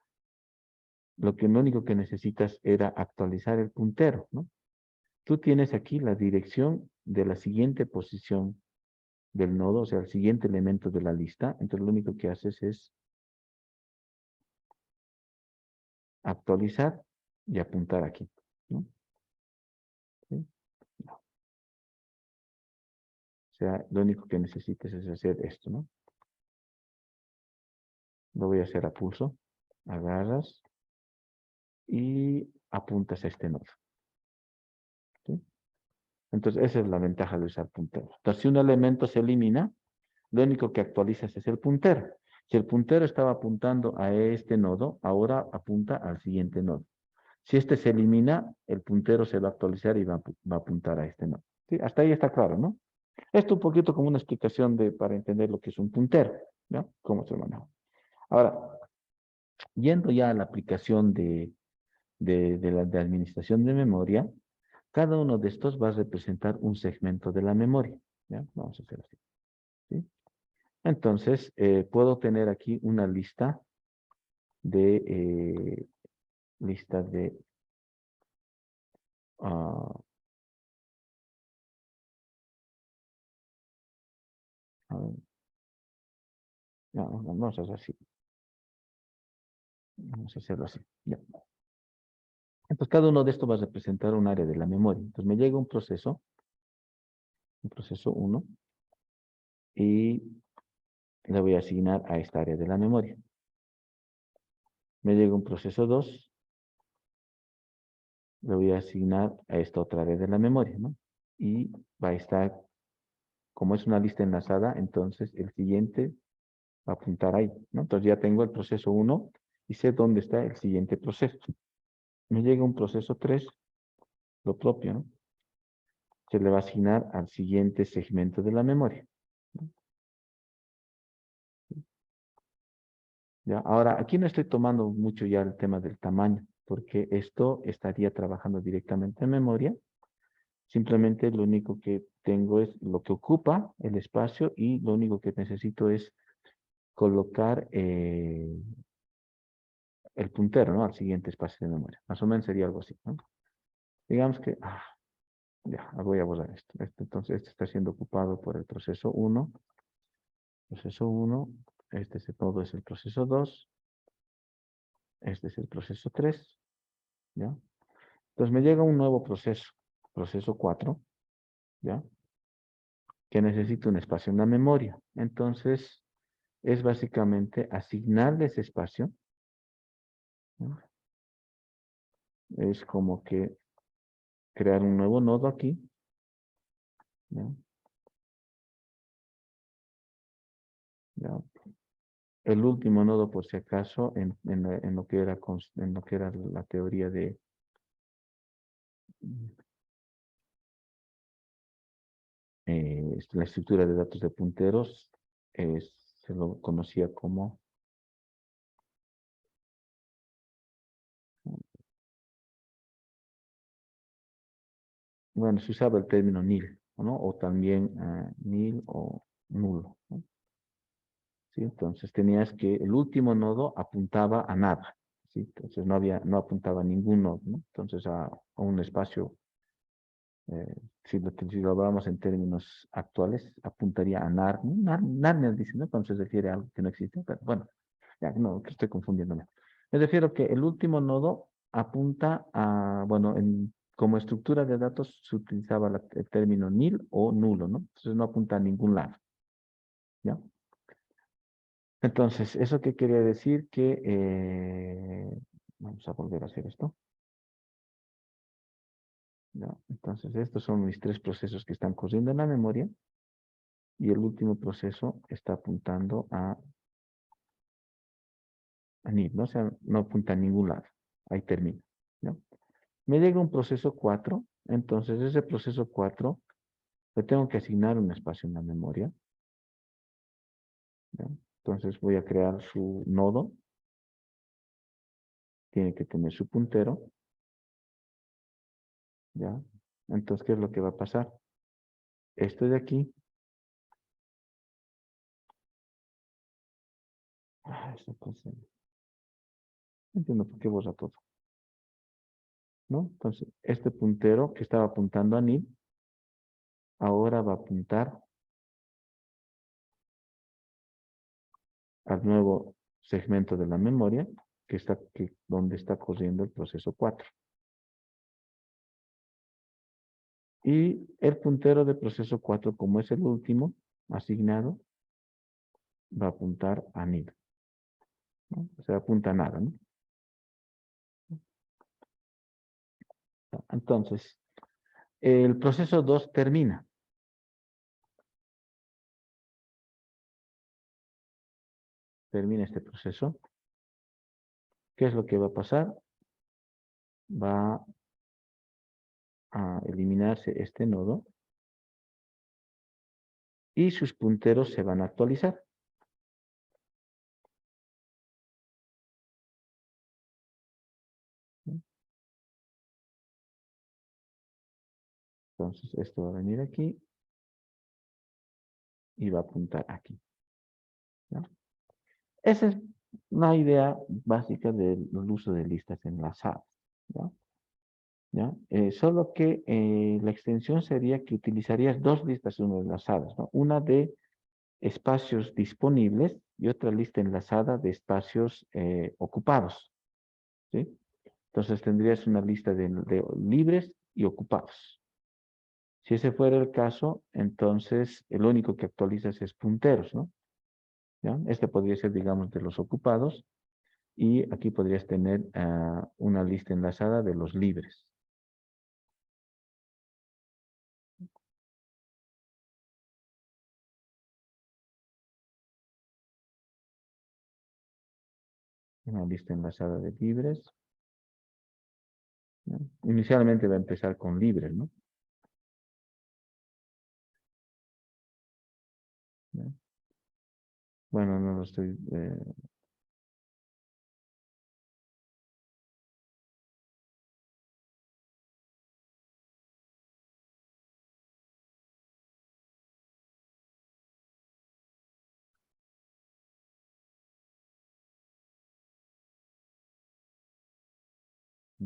lo único que necesitas era actualizar el puntero, ¿no? Tú tienes aquí la dirección de la siguiente posición del nodo, o sea, el siguiente elemento de la lista. Entonces, lo único que haces es actualizar y apuntar aquí, ¿no? ¿Sí? O sea, lo único que necesitas es hacer esto, ¿no? Lo voy a hacer a pulso. Agarras y apuntas a este nodo, ¿sí? Entonces, esa es la ventaja de usar puntero. Entonces, si un elemento se elimina, lo único que actualizas es el puntero. Si el puntero estaba apuntando a este nodo, ahora apunta al siguiente nodo. Si este se elimina, el puntero se va a actualizar y va a apuntar a este nodo. ¿Sí? Hasta ahí está claro, ¿no? Esto un poquito como una explicación para entender lo que es un puntero, ¿no? Cómo se maneja. Ahora, yendo ya a la aplicación de administración de memoria, cada uno de estos va a representar un segmento de la memoria, ¿ya? Vamos a hacer así, ¿sí? Entonces, puedo tener aquí una de, eh, lista de, ah, a ver, no, vamos a hacer así, vamos a hacerlo así, ya. Entonces, cada uno de estos va a representar un área de la memoria. Entonces, me llega un proceso uno, y le voy a asignar a esta área de la memoria. Me llega un proceso 2, le voy a asignar a esta otra área de la memoria, ¿no? Y va a estar, como es una lista enlazada, entonces el siguiente va a apuntar ahí, ¿no? Entonces ya tengo el proceso uno y sé dónde está el siguiente proceso. Me llega un proceso 3, lo propio, ¿no? Se le va a asignar al siguiente segmento de la memoria, ¿no? ¿Ya? Ahora, aquí no estoy tomando mucho ya el tema del tamaño, porque esto estaría trabajando directamente en memoria. Simplemente lo único que tengo es lo que ocupa el espacio y lo único que necesito es colocar el puntero, ¿no? Al siguiente espacio de memoria. Más o menos sería algo así, ¿no? Digamos que, ya, voy a borrar esto. Entonces, este está siendo ocupado por el proceso 1. Proceso 1, todo es el proceso 2. Este es el proceso 3, ¿ya? Entonces me llega un nuevo proceso, proceso 4, ¿ya? Que necesita un espacio en la memoria. Entonces, es básicamente asignarle ese espacio, ¿no? Es como que crear un nuevo nodo aquí, ¿ya? ¿Ya? El último nodo, por si acaso, en lo que era, en lo que era la teoría de la estructura de datos de punteros, se lo conocía como, bueno, se usaba el término nil, ¿no? O también nil o nulo, ¿no? ¿Sí? Entonces tenías que el último nodo apuntaba a nada, ¿sí? Entonces no apuntaba a ningún nodo, ¿no? Entonces a un espacio, si lo hablábamos en términos actuales, apuntaría a Narnia dice, ¿no? Cuando se refiere a algo que no existe, pero bueno, ya no, que estoy confundiéndome. Me refiero que el último nodo apunta a, bueno, como estructura de datos se utilizaba el término nil o nulo, ¿no? Entonces no apunta a ningún lado, ¿ya? Entonces, ¿eso qué quería decir? Que vamos a volver a hacer esto, ¿ya? Entonces, estos son mis tres procesos que están corriendo en la memoria y el último proceso está apuntando a nil, ¿no? O sea, no apunta a ningún lado. Ahí termina, ¿no? Me llega un proceso 4, entonces ese proceso 4 le tengo que asignar un espacio en la memoria, ¿ya? Entonces voy a crear su nodo, tiene que tener su puntero, ¿ya? Entonces, ¿qué es lo que va a pasar? Esto de aquí, esta cosa, no entiendo por qué borra todo, ¿no? Entonces, este puntero que estaba apuntando a nil, ahora va a apuntar al nuevo segmento de la memoria, donde está corriendo el proceso 4. Y el puntero de proceso 4, como es el último asignado, va a apuntar a nil, ¿no? O sea, apunta a nada, ¿no? Entonces, el proceso 2 termina este proceso. ¿Qué es lo que va a pasar? Va a eliminarse este nodo y sus punteros se van a actualizar. ¿No? Entonces, esto va a venir aquí y va a apuntar aquí, ¿no? Esa es una idea básica del uso de listas enlazadas, ¿no? ¿Ya? Solo que la extensión sería que utilizarías dos listas enlazadas, ¿no? Una de espacios disponibles y otra lista enlazada de espacios ocupados, ¿sí? Entonces tendrías una lista de libres y ocupados. Si ese fuera el caso, entonces lo único que actualizas es punteros, ¿no? ¿Ya? Este podría ser, digamos, de los ocupados y aquí podrías tener una lista enlazada de los libres. Una lista enlazada de libres, ¿no? Inicialmente va a empezar con libres, ¿no? ¿Ya? Bueno, no lo estoy...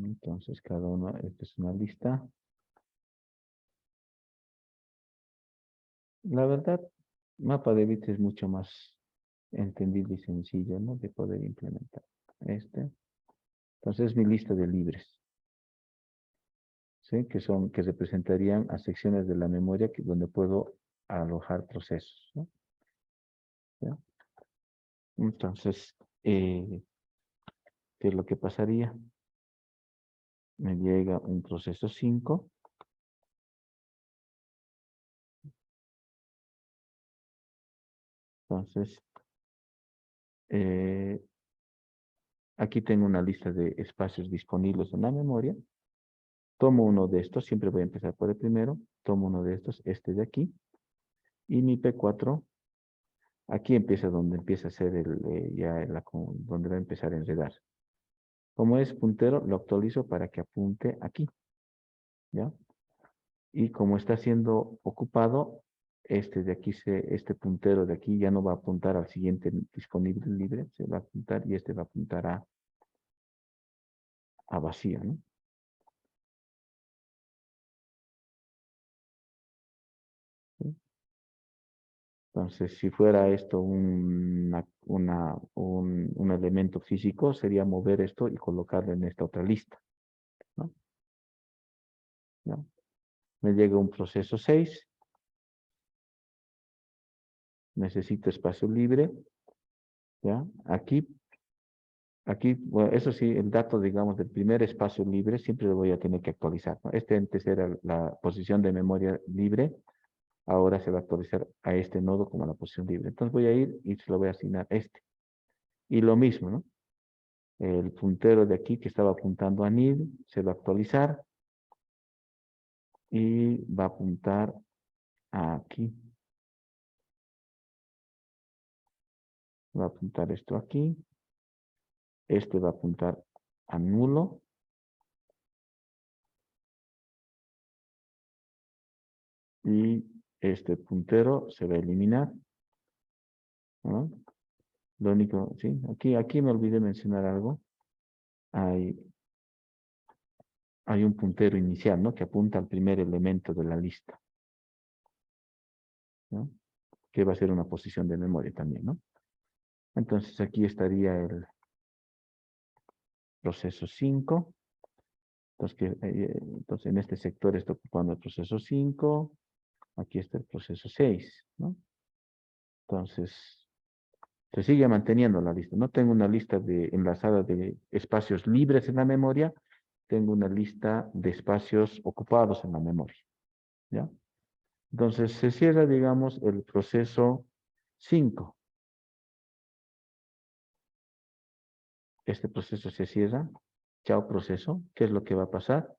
entonces, cada uno, esta es una lista. La verdad, mapa de bits es mucho más entendible y sencillo, ¿no? De poder implementar. Entonces, mi lista de libres. ¿sí? Que representarían a secciones de la memoria donde puedo alojar procesos, ¿no? ¿Ya? Entonces, ¿qué es lo que pasaría? Me llega un proceso 5. Entonces, eh, aquí tengo una lista de espacios disponibles en la memoria. Tomo uno de estos, siempre voy a empezar por el primero. Tomo uno de estos, este de aquí. Y mi P4, aquí empieza donde empieza a ser donde va a empezar a enredar. Como es puntero, lo actualizo para que apunte aquí, ¿ya? Y como está siendo ocupado, este puntero de aquí ya no va a apuntar al siguiente disponible libre, se va a apuntar y este va a apuntar a vacío, ¿no? ¿Sí? Entonces, si fuera esto un elemento físico, sería mover esto y colocarlo en esta otra lista, ¿no? ¿Ya? Me llega un proceso 6, necesito espacio libre, ¿ya? Aquí, bueno, eso sí, el dato, digamos, del primer espacio libre siempre lo voy a tener que actualizar, ¿no? Este antes era la posición de memoria libre, ahora se va a actualizar a este nodo como la posición libre. Entonces voy a ir y se lo voy a asignar a este. Y lo mismo, ¿no? El puntero de aquí que estaba apuntando a NID se va a actualizar y va a apuntar aquí. Va a apuntar esto aquí. Este va a apuntar a nulo. Y este puntero se va a eliminar, ¿no? Lo único, sí, aquí me olvidé mencionar algo. Hay, hay un puntero inicial, ¿no? Que apunta al primer elemento de la lista, ¿no? Que va a ser una posición de memoria también, ¿no? Entonces aquí estaría el proceso 5. Entonces en este sector está ocupando el proceso 5. Aquí está el proceso 6, ¿no? Entonces, se sigue manteniendo la lista. No tengo una lista enlazada de espacios libres en la memoria, tengo una lista de espacios ocupados en la memoria, ¿ya? Entonces se cierra, digamos, el proceso 5. Este proceso se cierra. Chao proceso. ¿Qué es lo que va a pasar?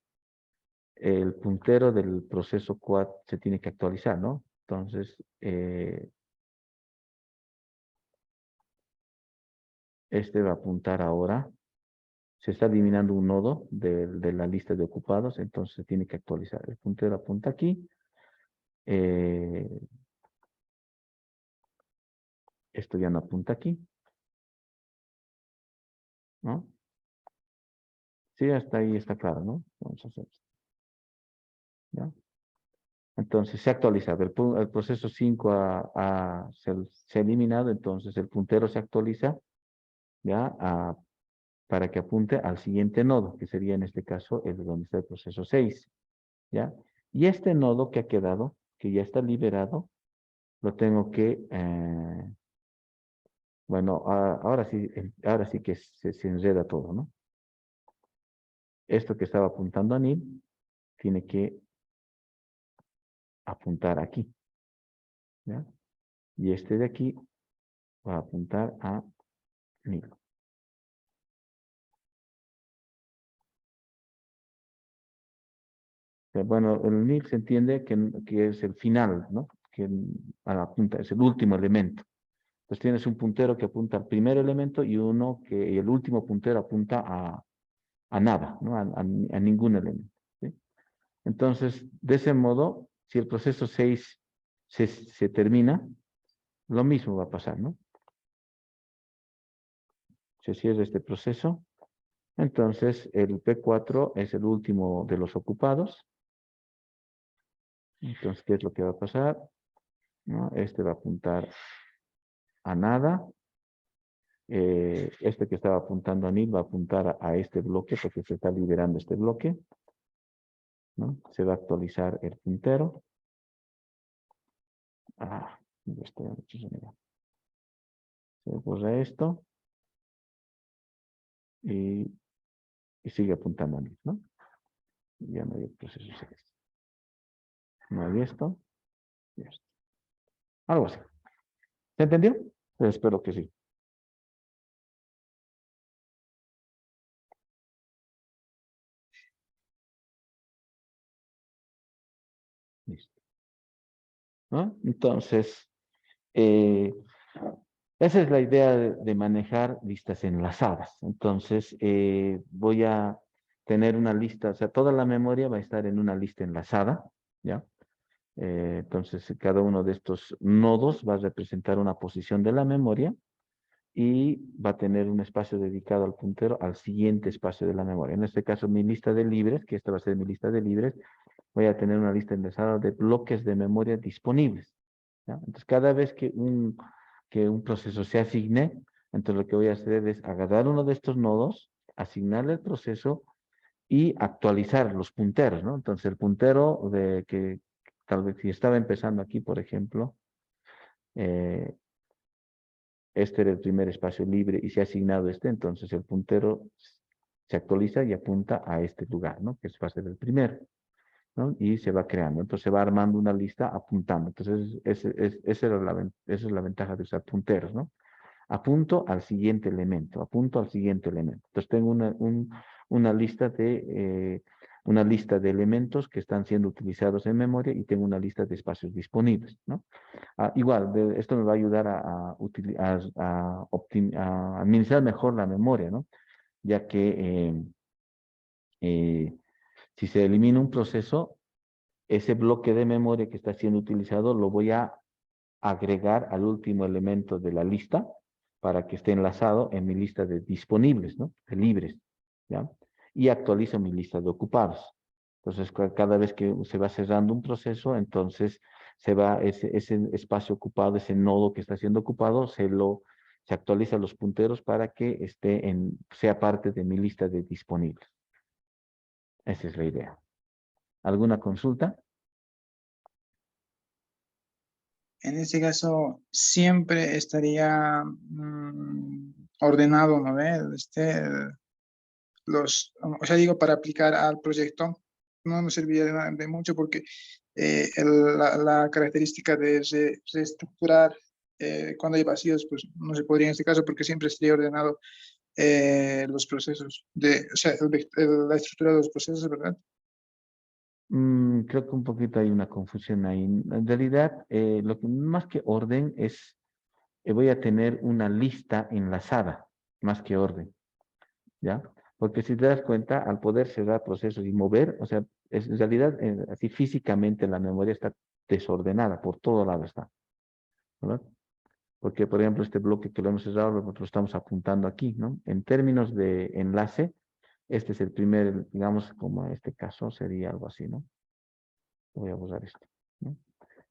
El puntero del proceso 4 se tiene que actualizar, ¿no? Entonces, este va a apuntar ahora. Se está eliminando un nodo de la lista de ocupados, entonces se tiene que actualizar. El puntero apunta aquí. Eh, Esto ya no apunta aquí, ¿no? Sí, hasta ahí está claro, ¿no? Vamos a hacer esto, ¿ya? Entonces se ha actualizado. El proceso 5 se ha eliminado, entonces el puntero se actualiza, ¿ya? Para que apunte al siguiente nodo, que sería en este caso el donde está el proceso 6, ¿ya? Y este nodo que ha quedado, que ya está liberado, lo tengo que, bueno, ahora sí que se enreda todo, ¿no? Esto que estaba apuntando a NIL tiene que apuntar aquí, ¿ya? Y este de aquí va a apuntar a NIL. Bueno, el NIL se entiende que es el final, ¿no? Que apunta, es el último elemento. Entonces tienes un puntero que apunta al primer elemento y el último puntero apunta a nada, ¿no? A ningún elemento, ¿sí? Entonces, de ese modo, si el proceso 6 se termina, lo mismo va a pasar, ¿no? Se cierra este proceso. Entonces, el P4 es el último de los ocupados. Entonces, ¿qué es lo que va a pasar? ¿No? Este va a apuntar a nada. Este que estaba apuntando a NIL va a apuntar a este bloque porque se está liberando este bloque. ¿no? Se va a actualizar el puntero. Ah, ya estoy mucho sonido. Se borra esto y, y sigue apuntando a mí, ¿no? Ya no hay el proceso select. No hay esto y esto. Algo así. ¿Se entendió? Espero que sí. Listo. ¿No? Entonces, eh, esa es la idea de manejar listas enlazadas. Entonces, voy a tener una lista, o sea, toda la memoria va a estar en una lista enlazada, ¿ya? Entonces, cada uno de estos nodos va a representar una posición de la memoria y va a tener un espacio dedicado al puntero al siguiente espacio de la memoria. En este caso, mi lista de libres, que esta va a ser mi lista de libres, voy a tener una lista enlazada de bloques de memoria disponibles, ¿ya? Entonces, cada vez que un proceso se asigne, entonces lo que voy a hacer es agarrar uno de estos nodos, asignarle el proceso y actualizar los punteros, ¿no? Entonces, el puntero de que tal vez si estaba empezando aquí, por ejemplo, eh, este era el primer espacio libre y se ha asignado este, entonces el puntero se actualiza y apunta a este lugar, ¿no? Que va a ser el primero, ¿no? Y se va creando, entonces se va armando una lista apuntando. Entonces, esa es la ventaja de usar punteros, ¿no? Apunto al siguiente elemento, apunto al siguiente elemento. Entonces tengo una una lista de elementos que están siendo utilizados en memoria y tengo una lista de espacios disponibles, ¿no? Igual, esto me va a ayudar a administrar mejor la memoria, ¿no? Ya que eh, si se elimina un proceso, ese bloque de memoria que está siendo utilizado lo voy a agregar al último elemento de la lista para que esté enlazado en mi lista de disponibles, ¿no? De libres, ¿ya? Y actualizo mi lista de ocupados. Entonces, cada vez que se va cerrando un proceso, entonces se va ese espacio ocupado, ese nodo que está siendo ocupado, se actualiza los punteros para que sea parte de mi lista de disponibles. Esa es la idea. ¿Alguna consulta? En este caso, siempre estaría ordenado, ¿no ve? O sea, digo, para aplicar al proyecto, no nos serviría de mucho porque la característica de reestructurar cuando hay vacíos, pues no se podría en este caso porque siempre estaría ordenado los procesos, o sea, la estructura de los procesos, ¿verdad? Creo que un poquito hay una confusión ahí. En realidad, lo que más que orden es, voy a tener una lista enlazada, más que orden, ¿ya? Porque si te das cuenta, al poder cerrar procesos y mover, o sea, en realidad, así físicamente la memoria está desordenada, por todo lado está, ¿verdad? Porque, por ejemplo, este bloque que lo hemos cerrado, lo estamos apuntando aquí, ¿no? En términos de enlace, este es el primer, digamos, como en este caso sería algo así, ¿no? Voy a borrar esto, ¿no?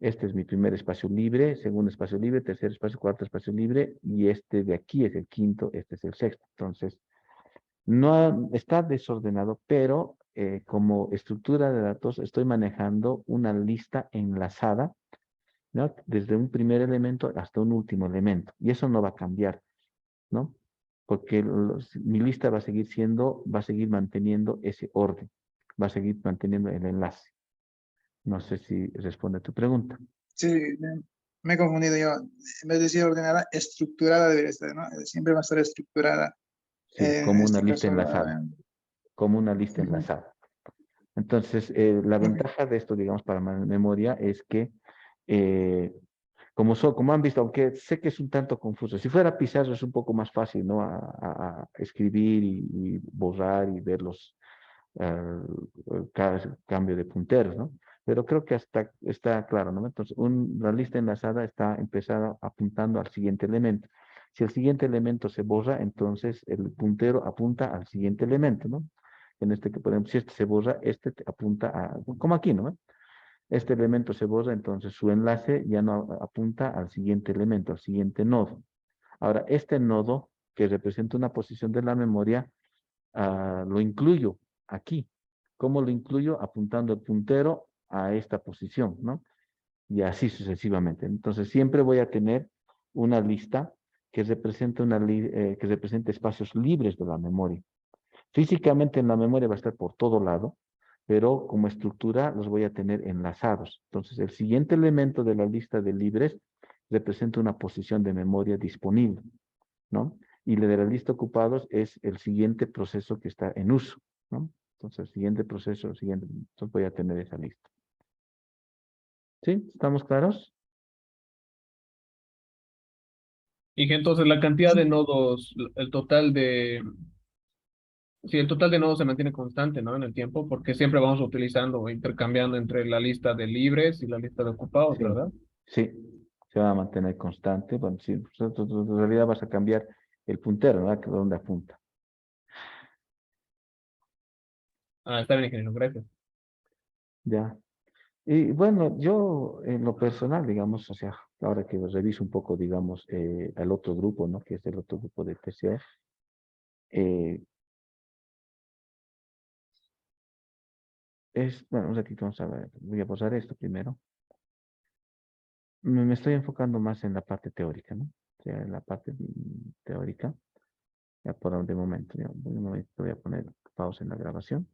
Este es mi primer espacio libre, segundo espacio libre, tercer espacio, cuarto espacio libre, y este de aquí es el quinto, este es el sexto. Entonces, no está desordenado, pero como estructura de datos estoy manejando una lista enlazada, ¿no? Desde un primer elemento hasta un último elemento. Y eso no va a cambiar, ¿no? Porque mi lista va a seguir manteniendo ese orden, va a seguir manteniendo el enlace. No sé si responde a tu pregunta. Sí, me he confundido yo. En vez de decir ordenada, estructurada debería estar, ¿no? Siempre va a estar estructurada. Sí, En como una este lista caso, enlazada, como una lista ujú. enlazada. Entonces, la Ok. ventaja de esto, digamos, para memoria es que, eh, como han visto, aunque sé que es un tanto confuso, si fuera pizarra es un poco más fácil, ¿no? A escribir y borrar y ver eh, cada cambio de punteros, ¿no? Pero creo que hasta está claro, ¿no? Entonces, la lista enlazada está empezada apuntando al siguiente elemento. Si el siguiente elemento se borra, entonces el puntero apunta al siguiente elemento, ¿no? En este que, por ejemplo, si este se borra, este apunta como aquí, ¿no? Este elemento se borra, entonces su enlace ya no apunta al siguiente elemento, al siguiente nodo. Ahora, este nodo que representa una posición de la memoria, lo incluyo aquí. ¿Cómo lo incluyo? Apuntando el puntero a esta posición, ¿no? Y así sucesivamente. Entonces, siempre voy a tener una lista que represente, que represente espacios libres de la memoria. Físicamente en la memoria va a estar por todo lado, pero como estructura los voy a tener enlazados. Entonces, el siguiente elemento de la lista de libres representa una posición de memoria disponible, ¿no? Y la de la lista ocupados es el siguiente proceso que está en uso, ¿no? Entonces, el siguiente proceso, entonces voy a tener esa lista. ¿Sí? ¿Estamos claros? Y que entonces la cantidad de nodos, el total de, sí, el total de nodos se mantiene constante, ¿no? En el tiempo, porque siempre vamos utilizando o intercambiando entre la lista de libres y la lista de ocupados, Sí, ¿verdad? sí, se va a mantener constante. Bueno, sí, pues, en realidad vas a cambiar el puntero, ¿verdad? Que donde apunta. Ah, está bien, ingeniero, gracias. Ya. Y bueno, yo en lo personal, digamos, o sea, ahora que reviso un poco, digamos, al otro grupo, ¿no? Que es el otro grupo de TCA, eh, bueno, un ratito vamos a ver, voy a posar esto primero. Me estoy enfocando más en la parte teórica, ¿no? O sea, en la parte teórica, ya por de momento, ya, de momento voy a poner pausa en la grabación.